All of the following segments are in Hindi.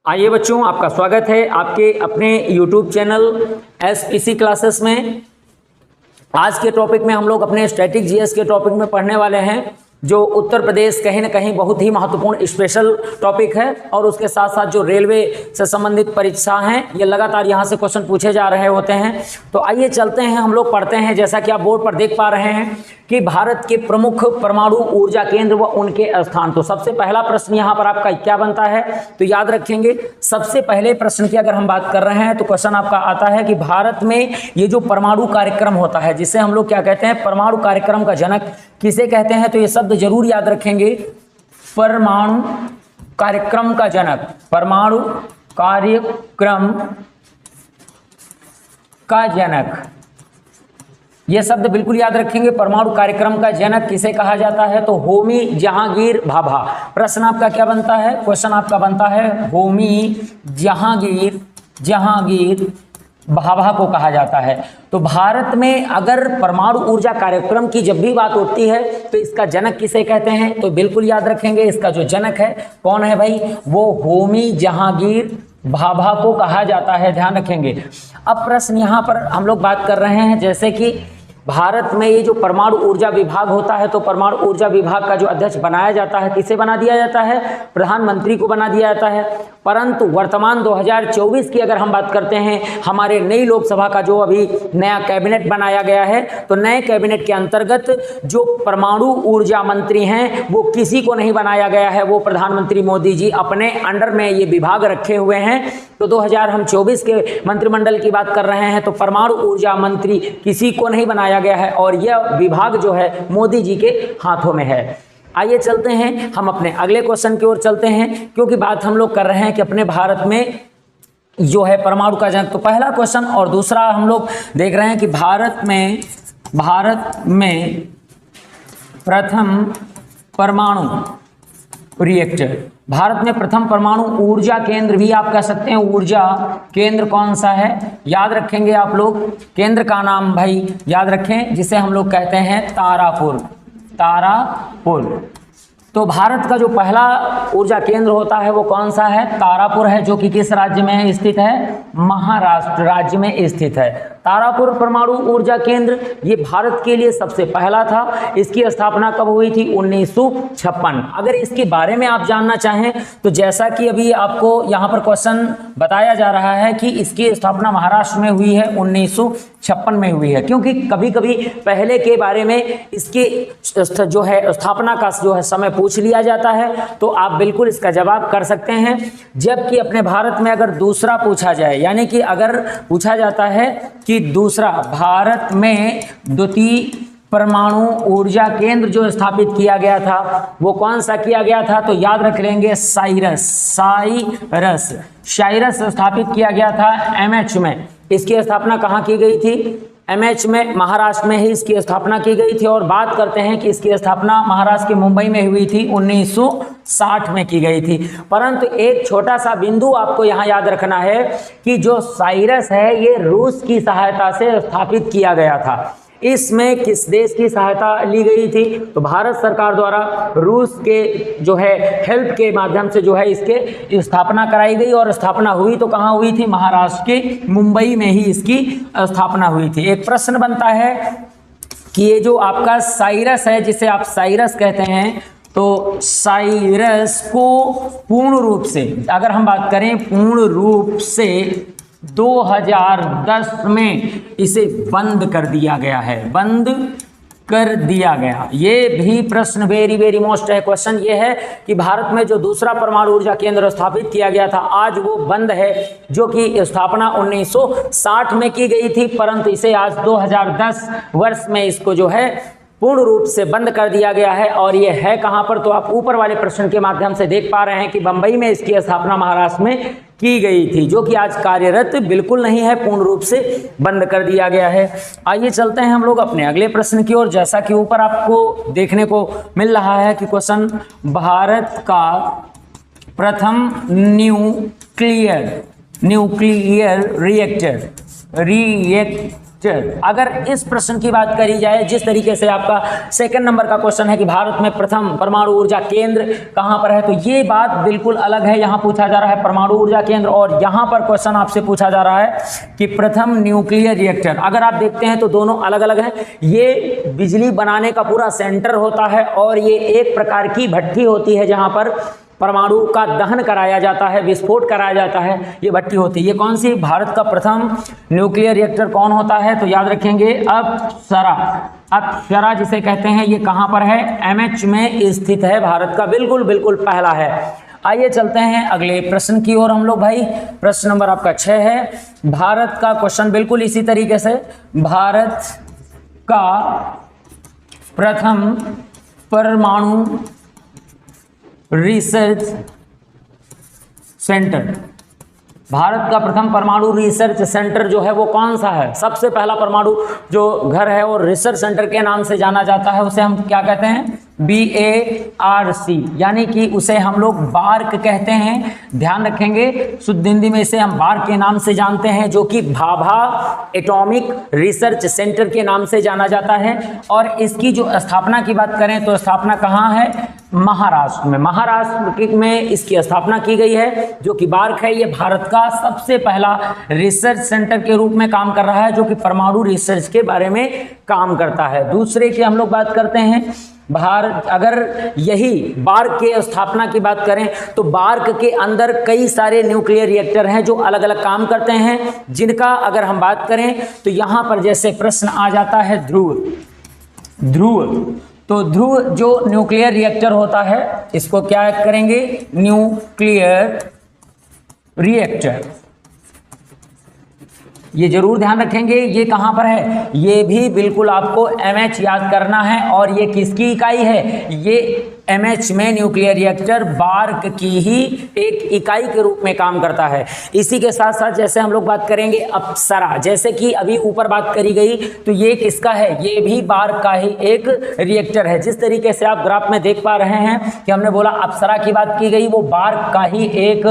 आइए बच्चों, आपका स्वागत है आपके अपने YouTube चैनल SPC क्लासेस में। आज के टॉपिक में हम लोग अपने स्टैटिक जीएस के टॉपिक में पढ़ने वाले हैं, जो उत्तर प्रदेश कहीं ना कहीं बहुत ही महत्वपूर्ण स्पेशल टॉपिक है। और उसके साथ साथ जो रेलवे से संबंधित परीक्षा हैं, ये लगातार यहाँ से क्वेश्चन पूछे जा रहे होते हैं। तो आइए चलते हैं, हम लोग पढ़ते हैं। जैसा कि आप बोर्ड पर देख पा रहे हैं कि भारत के प्रमुख परमाणु ऊर्जा केंद्र व उनके स्थान। तो सबसे पहला प्रश्न यहाँ पर आपका क्या बनता है, तो याद रखेंगे सबसे पहले प्रश्न की अगर हम बात कर रहे हैं तो क्वेश्चन आपका आता है कि भारत में ये जो परमाणु कार्यक्रम होता है, जिसे हम लोग क्या कहते हैं, परमाणु कार्यक्रम का जनक किसे कहते हैं। तो ये शब्द जरूर याद रखेंगे, परमाणु कार्यक्रम का जनक, परमाणु कार्यक्रम का जनक, ये शब्द बिल्कुल याद रखेंगे। परमाणु कार्यक्रम का जनक किसे कहा जाता है, तो होमी जहांगीर भाभा। प्रश्न आपका क्या बनता है, क्वेश्चन आपका बनता है होमी जहांगीर भाभा को कहा जाता है। तो भारत में अगर परमाणु ऊर्जा कार्यक्रम की जब भी बात होती है तो इसका जनक किसे कहते हैं, तो बिल्कुल याद रखेंगे इसका जो जनक है कौन है भाई, वो होमी जहांगीर भाभा को कहा जाता है, ध्यान रखेंगे। अब प्रश्न यहाँ पर हम लोग बात कर रहे हैं, जैसे कि भारत में ये जो परमाणु ऊर्जा विभाग होता है, तो परमाणु ऊर्जा विभाग का जो अध्यक्ष बनाया जाता है, किसे बना दिया जाता है, प्रधानमंत्री को बना दिया जाता है। परंतु वर्तमान 2024 की अगर हम बात करते हैं, हमारे नई लोकसभा का जो अभी नया कैबिनेट बनाया गया है, तो नए कैबिनेट के अंतर्गत जो परमाणु ऊर्जा मंत्री हैं वो किसी को नहीं बनाया गया है, वो प्रधानमंत्री मोदी जी अपने अंडर में ये विभाग रखे हुए हैं। तो 2024 के मंत्रिमंडल की बात कर रहे हैं, तो परमाणु ऊर्जा मंत्री किसी को नहीं बनाया गया है और यह विभाग जो है मोदी जी के हाथों में है। आइए चलते हैं, हम अपने अगले क्वेश्चन की ओर चलते हैं, क्योंकि बात हम लोग कर रहे हैं कि अपने भारत में जो है परमाणु का जनक। तो पहला क्वेश्चन और दूसरा हम लोग देख रहे हैं कि भारत में प्रथम परमाणु रिएक्टर, भारत में प्रथम परमाणु ऊर्जा केंद्र भी आप कह सकते हैं, ऊर्जा केंद्र कौन सा है, याद रखेंगे आप लोग। केंद्र का नाम भाई याद रखें, जिसे हम लोग कहते हैं तारापुर। तो भारत का जो पहला ऊर्जा केंद्र होता है वो कौन सा है, तारापुर है, जो कि किस राज्य में स्थित है, महाराष्ट्र राज्य में स्थित है। तारापुर परमाणु ऊर्जा केंद्र ये भारत के लिए सबसे पहला था। इसकी स्थापना कब हुई थी, 1956। अगर इसके बारे में आप जानना चाहें तो जैसा कि अभी आपको यहाँ पर क्वेश्चन बताया जा रहा है कि इसकी स्थापना महाराष्ट्र में हुई है, 1956 में हुई है। क्योंकि कभी कभी पहले के बारे में इसके जो है स्थापना का जो है समय पूछ लिया जाता है, तो आप बिल्कुल इसका जवाब कर सकते हैं। जबकि अपने भारत में अगर दूसरा पूछा जाए, यानी कि अगर पूछा जाता है कि दूसरा भारत में द्वितीय परमाणु ऊर्जा केंद्र जो स्थापित किया गया था वो कौन सा किया गया था, तो याद रख लेंगे साइरस स्थापित किया गया था MH में। इसकी स्थापना कहाँ की गई थी, MH में, महाराष्ट्र में ही इसकी स्थापना की गई थी। और बात करते हैं कि इसकी स्थापना महाराष्ट्र के मुंबई में हुई थी, 1960 में की गई थी। परंतु एक छोटा सा बिंदु आपको यहाँ याद रखना है कि जो साइरस है ये रूस की सहायता से स्थापित किया गया था। इसमें किस देश की सहायता ली गई थी, तो भारत सरकार द्वारा रूस के जो है हेल्प के माध्यम से जो है इसके स्थापना कराई गई। और स्थापना हुई तो कहाँ हुई थी, महाराष्ट्र के मुंबई में ही इसकी स्थापना हुई थी। एक प्रश्न बनता है कि ये जो आपका साइरस है, जिसे आप साइरस कहते हैं, तो साइरस को पूर्ण रूप से अगर हम बात करें, पूर्ण रूप से 2010 में इसे बंद कर दिया गया है, बंद कर दिया गया। ये भी प्रश्न वेरी मोस्ट है। क्वेश्चन ये है कि भारत में जो दूसरा परमाणु ऊर्जा केंद्र स्थापित किया गया था आज वो बंद है, जो कि स्थापना 1960 में की गई थी, परंतु इसे आज 2010 वर्ष में इसको जो है पूर्ण रूप से बंद कर दिया गया है। और ये है कहाँ पर, तो आप ऊपर वाले प्रश्न के माध्यम से देख पा रहे हैं कि बंबई में इसकी स्थापना महाराष्ट्र में की गई थी, जो कि आज कार्यरत बिल्कुल नहीं है, पूर्ण रूप से बंद कर दिया गया है। आइए चलते हैं हम लोग अपने अगले प्रश्न की ओर। जैसा कि ऊपर आपको देखने को मिल रहा है कि क्वेश्चन, भारत का प्रथम न्यूक्लियर रिएक्टर अगर इस प्रश्न की बात करी जाए, जिस तरीके से आपका सेकंड नंबर का क्वेश्चन है कि भारत में प्रथम परमाणु ऊर्जा केंद्र कहां पर है, तो ये बात बिल्कुल अलग है। यहां पूछा जा रहा है परमाणु ऊर्जा केंद्र और यहां पर क्वेश्चन आपसे पूछा जा रहा है कि प्रथम न्यूक्लियर रिएक्टर। अगर आप देखते हैं तो दोनों अलग अलग हैं। ये बिजली बनाने का पूरा सेंटर होता है और ये एक प्रकार की भट्टी होती है जहां पर परमाणु का दहन कराया जाता है, विस्फोट कराया जाता है, ये भट्टी होती है। ये कौन सी, भारत का प्रथम न्यूक्लियर रिएक्टर कौन होता है, तो याद रखेंगे अप्सरा। अप्सरा जिसे कहते हैं ये कहां पर है, एमएच में स्थित है, भारत का बिल्कुल बिल्कुल पहला है। आइए चलते हैं अगले प्रश्न की ओर हम लोग भाई। प्रश्न नंबर आपका 6 है। भारत का क्वेश्चन बिल्कुल इसी तरीके से, भारत का प्रथम परमाणु रिसर्च सेंटर, भारत का प्रथम परमाणु रिसर्च सेंटर जो है वो कौन सा है। सबसे पहला परमाणु जो घर है और रिसर्च सेंटर के नाम से जाना जाता है, उसे हम क्या कहते हैं, BARC, यानी कि उसे हम लोग बार्क कहते हैं। ध्यान रखेंगे, शुद्ध हिंदी में इसे हम बार्क के नाम से जानते हैं, जो कि भाभा एटॉमिक रिसर्च सेंटर के नाम से जाना जाता है। और इसकी जो स्थापना की बात करें तो स्थापना कहाँ है, महाराष्ट्र में। महाराष्ट्र में इसकी स्थापना की गई है। जो कि बार्क है ये भारत का सबसे पहला रिसर्च सेंटर के रूप में काम कर रहा है, जो कि परमाणु रिसर्च के बारे में काम करता है। दूसरे की हम लोग बात करते हैं, भारत अगर यही बार्क के स्थापना की बात करें तो बार्क के अंदर कई सारे न्यूक्लियर रिएक्टर हैं जो अलग अलग काम करते हैं, जिनका अगर हम बात करें तो यहां पर जैसे प्रश्न आ जाता है ध्रुव, तो ध्रुव जो न्यूक्लियर रिएक्टर होता है इसको क्या करेंगे, न्यूक्लियर रिएक्टर। ये जरूर ध्यान रखेंगे, ये कहां पर है, ये भी बिल्कुल आपको MH याद करना है। और ये किसकी इकाई है, ये MH में न्यूक्लियर रिएक्टर बार्क की ही एक इकाई के रूप में काम करता है। इसी के साथ साथ जैसे हम लोग बात करेंगे अप्सरा, जैसे कि अभी ऊपर बात करी गई, तो ये किसका है, ये भी बार्क का ही एक रिएक्टर है। जिस तरीके से आप ग्राफ में देख पा रहे हैं कि हमने बोला अप्सरा की बात की गई, वो बार्क का ही एक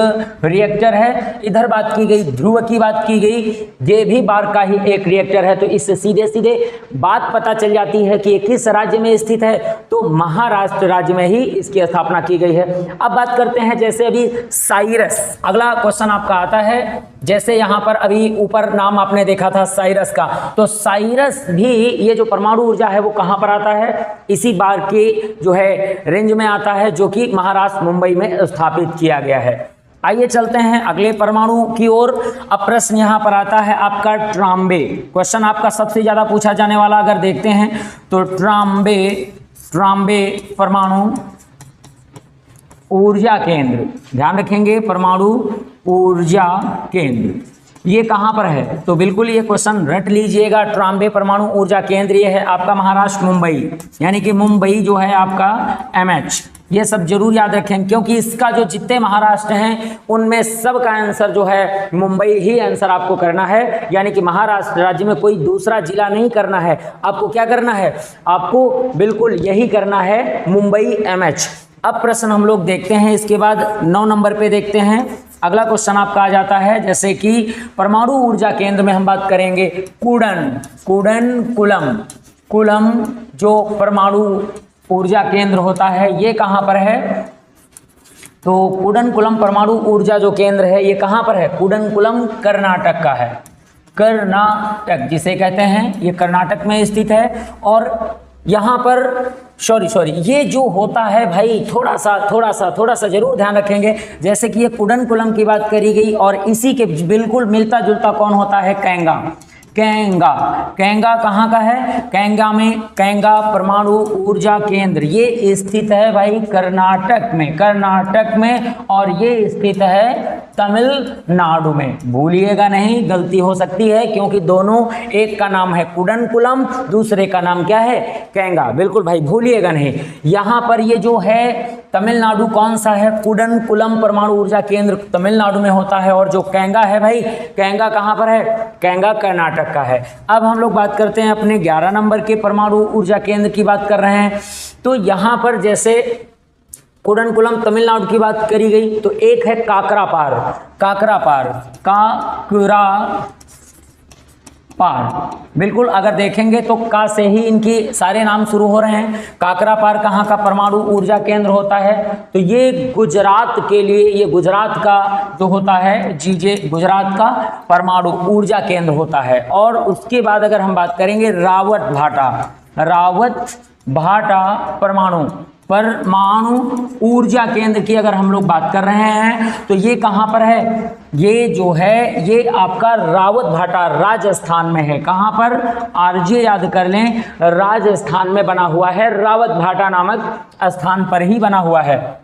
रिएक्टर है। इधर बात की गई, ध्रुव की बात की गई, ये भी बार्क का ही एक रिएक्टर है। तो इससे सीधे सीधे बात पता चल जाती है कि ये किस राज्य में स्थित है, तो महाराष्ट्र राज्य में ही इसकी स्थापना की गई है। अब बात करते हैं जैसे अभी साइरस, अगला क्वेश्चन आपका आता है। जैसे यहां पर अभी ऊपर नाम आपने देखा था साइरस का, तो साइरस भी ये जो परमाणु ऊर्जा है वो कहां पर आता है, इसी बार्क के जो है रेंज में आता है, जो कि महाराष्ट्र मुंबई में स्थापित किया गया है। आइए चलते हैं अगले परमाणु की ओर। अब प्रश्न यहां पर आता है आपका ट्राम्बे। क्वेश्चन आपका सबसे ज्यादा पूछा जाने वाला अगर देखते हैं तो ट्राम्बे परमाणु ऊर्जा केंद्र, ध्यान रखेंगे परमाणु ऊर्जा केंद्र ये कहां पर है, तो बिल्कुल ये क्वेश्चन रट लीजिएगा। ट्राम्बे परमाणु ऊर्जा केंद्र ये है आपका महाराष्ट्र मुंबई, यानी कि मुंबई जो है आपका MH, ये सब जरूर याद रखें, क्योंकि इसका जो जितने महाराष्ट्र हैं उनमें सब का आंसर जो है मुंबई ही आंसर आपको करना है। यानी कि महाराष्ट्र राज्य में कोई दूसरा जिला नहीं करना है, आपको क्या करना है, आपको बिल्कुल यही करना है, मुंबई MH। अब प्रश्न हम लोग देखते हैं, इसके बाद 9 नंबर पे देखते हैं। अगला क्वेश्चन आपका आ जाता है जैसे कि परमाणु ऊर्जा केंद्र में हम बात करेंगे कुडनकुलम जो परमाणु ऊर्जा केंद्र होता है ये कहां पर है, तो कुडनकुलम परमाणु ऊर्जा जो केंद्र है ये कहां पर है, कुडनकुलम कर्नाटक का है। कर्नाटक जिसे कहते हैं ये कर्नाटक में स्थित है। और यहाँ पर सॉरी ये जो होता है भाई थोड़ा सा जरूर ध्यान रखेंगे। जैसे कि ये कुडनकुलम की बात करी गई और इसी के बिल्कुल मिलता जुलता कौन होता है, कैंगा कहाँ का है, कैंगा परमाणु ऊर्जा केंद्र ये स्थित है भाई कर्नाटक में और ये स्थित है तमिलनाडु में। भूलिएगा नहीं, गलती हो सकती है क्योंकि दोनों, एक का नाम है कुडनकुलम, दूसरे का नाम क्या है, कैंगा। बिल्कुल भाई भूलिएगा नहीं। यहाँ पर ये जो है तमिलनाडु कौन सा है, कुडनकुलम परमाणु ऊर्जा केंद्र तमिलनाडु में होता है। और जो कैंगा है भाई, कैंगा कहाँ पर है, कैंगा कर्नाटक का है। अब हम लोग बात करते हैं अपने 11 नंबर के परमाणु ऊर्जा केंद्र की बात कर रहे हैं। तो यहाँ पर जैसे कुडनकुलम तमिलनाडु की बात करी गई तो एक है काकरापार पार, बिल्कुल अगर देखेंगे तो का से ही इनकी सारे नाम शुरू हो रहे हैं। काकरा पार कहाँ का परमाणु ऊर्जा केंद्र होता है, तो ये गुजरात के लिए, ये गुजरात का जो होता है जीजे, गुजरात का परमाणु ऊर्जा केंद्र होता है। और उसके बाद अगर हम बात करेंगे रावत भाटा परमाणु ऊर्जा केंद्र की अगर हम लोग बात कर रहे हैं तो ये कहाँ पर है, ये जो है ये आपका रावत भाटा राजस्थान में है। कहाँ पर, आरजे याद कर लें, राजस्थान में बना हुआ है, रावत भाटा नामक स्थान पर ही बना हुआ है।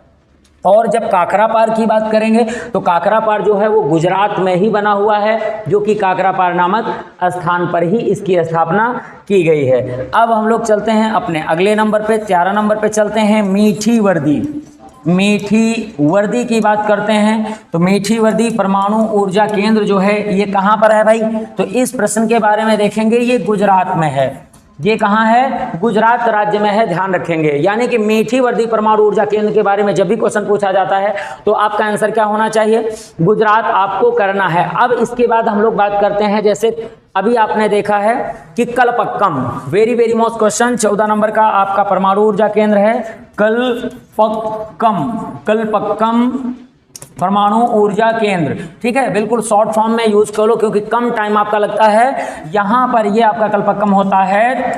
और जब काकरा पार की बात करेंगे तो काकरा पार जो है वो गुजरात में ही बना हुआ है, जो कि काकरा पार नामक स्थान पर ही इसकी स्थापना की गई है। अब हम लोग चलते हैं अपने अगले नंबर पे, 13 नंबर पे चलते हैं। मीठी वर्दी की बात करते हैं तो मीठी वर्दी परमाणु ऊर्जा केंद्र जो है ये कहाँ पर है भाई, तो इस प्रश्न के बारे में देखेंगे, ये गुजरात में है। ये कहाँ है, गुजरात राज्य में है, ध्यान रखेंगे। यानी कि मीठी वर्दी परमाणु ऊर्जा केंद्र के बारे में जब भी क्वेश्चन पूछा जाता है तो आपका आंसर क्या होना चाहिए, गुजरात आपको करना है। अब इसके बाद हम लोग बात करते हैं, जैसे अभी आपने देखा है कि Kalpakkam, very very most question, 14 number का आपका परमाणु ऊर्जा केंद्र है कलपक्कम परमाणु ऊर्जा केंद्र, ठीक है। बिल्कुल शॉर्ट फॉर्म में यूज कर लो क्योंकि कम टाइम आपका लगता है। यहां पर ये आपका कलपक्कम होता है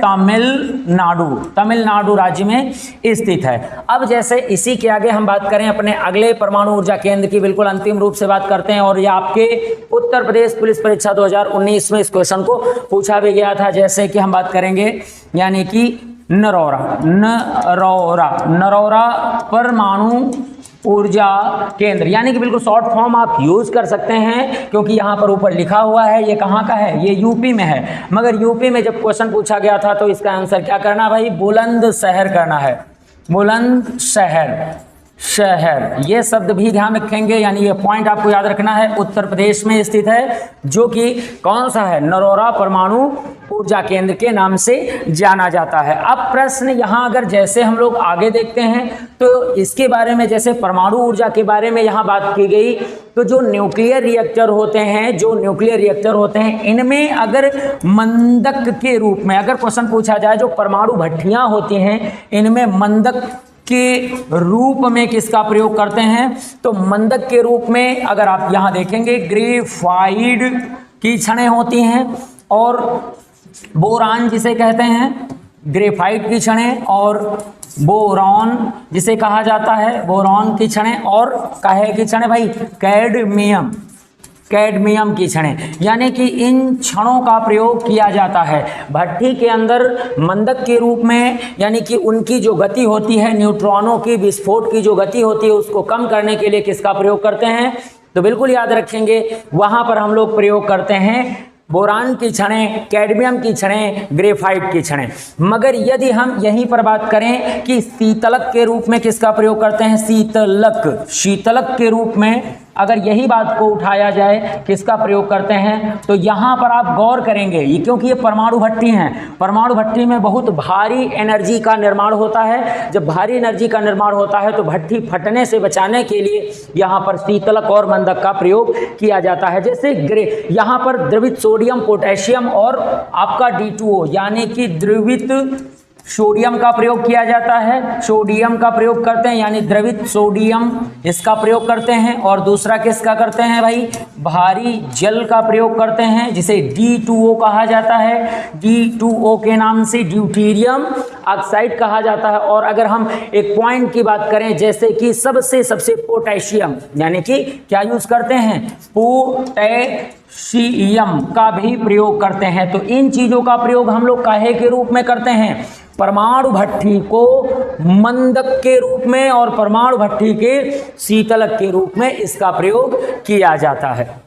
तमिलनाडु राज्य में स्थित है। अब जैसे इसी के आगे हम बात करें अपने अगले परमाणु ऊर्जा केंद्र की, बिल्कुल अंतिम रूप से बात करते हैं। और ये आपके उत्तर प्रदेश पुलिस परीक्षा 2019 में इस क्वेश्चन को पूछा भी गया था। जैसे कि हम बात करेंगे यानी कि नरौरा परमाणु ऊर्जा केंद्र, यानी कि बिल्कुल शॉर्ट फॉर्म आप यूज कर सकते हैं क्योंकि यहाँ पर ऊपर लिखा हुआ है। ये कहाँ का है, ये यूपी में है। मगर यूपी में जब क्वेश्चन पूछा गया था तो इसका आंसर क्या करना भाई, बुलंदशहर करना है। बुलंदशहर ये शब्द भी ध्यान रखेंगे, यानी ये पॉइंट आपको याद रखना है। उत्तर प्रदेश में स्थित है, जो कि कौन सा है, नरौरा परमाणु ऊर्जा केंद्र के नाम से जाना जाता है। अब प्रश्न यहाँ अगर जैसे हम लोग आगे देखते हैं तो इसके बारे में, जैसे परमाणु ऊर्जा के बारे में यहाँ बात की गई, तो जो न्यूक्लियर रिएक्टर होते हैं इनमें अगर मंदक के रूप में अगर क्वेश्चन पूछा जाए, जो परमाणु भट्टियाँ होती हैं इनमें मंदक के रूप में किसका प्रयोग करते हैं, तो मंदक के रूप में अगर आप यहाँ देखेंगे ग्रेफाइड की छड़ें होती हैं और बोरान जिसे कहते हैं, ग्रेफाइट की छड़ें, और बोरॉन जिसे कहा जाता है, बोरॉन की छड़ें, और काहे की छड़ें भाई, कैडमियम की छड़ें। यानी कि इन छड़ों का प्रयोग किया जाता है भट्टी के अंदर मंदक के रूप में, यानी कि उनकी जो गति होती है, न्यूट्रॉनों की विस्फोट की जो गति होती है उसको कम करने के लिए किसका प्रयोग करते हैं, तो बिल्कुल याद रखेंगे वहां पर हम लोग प्रयोग करते हैं बोरान की छड़ें, कैडमियम की छड़ें, ग्रेफाइट की छड़ें। मगर यदि हम यहीं पर बात करें कि शीतलक के रूप में किसका प्रयोग करते हैं, शीतलक के रूप में अगर यही बात को उठाया जाए किसका प्रयोग करते हैं, तो यहाँ पर आप गौर करेंगे ये, क्योंकि ये परमाणु भट्टी हैं, परमाणु भट्टी में बहुत भारी एनर्जी का निर्माण होता है। जब भारी एनर्जी का निर्माण होता है तो भट्टी फटने से बचाने के लिए यहाँ पर शीतलक और मंदक का प्रयोग किया जाता है। जैसे यहाँ पर द्रवित सोडियम, पोटेशियम और आपका D2O यानी कि द्रवित सोडियम का प्रयोग किया जाता है, सोडियम का प्रयोग करते हैं, यानी द्रवित सोडियम इसका प्रयोग करते हैं। और दूसरा किसका करते हैं भाई, भारी जल का प्रयोग करते हैं जिसे D2O कहा जाता है। D2O के नाम से ड्यूटेरियम ऑक्साइड कहा जाता है। और अगर हम एक पॉइंट की बात करें, जैसे कि सबसे पोटेशियम, यानी कि क्या यूज करते हैं, पोटेशियम का भी प्रयोग करते हैं। तो इन चीजों का प्रयोग हम लोग काहे के रूप में करते हैं, परमाणु भट्टी को मंदक के रूप में और परमाणु भट्टी के शीतलक के रूप में इसका प्रयोग किया जाता है।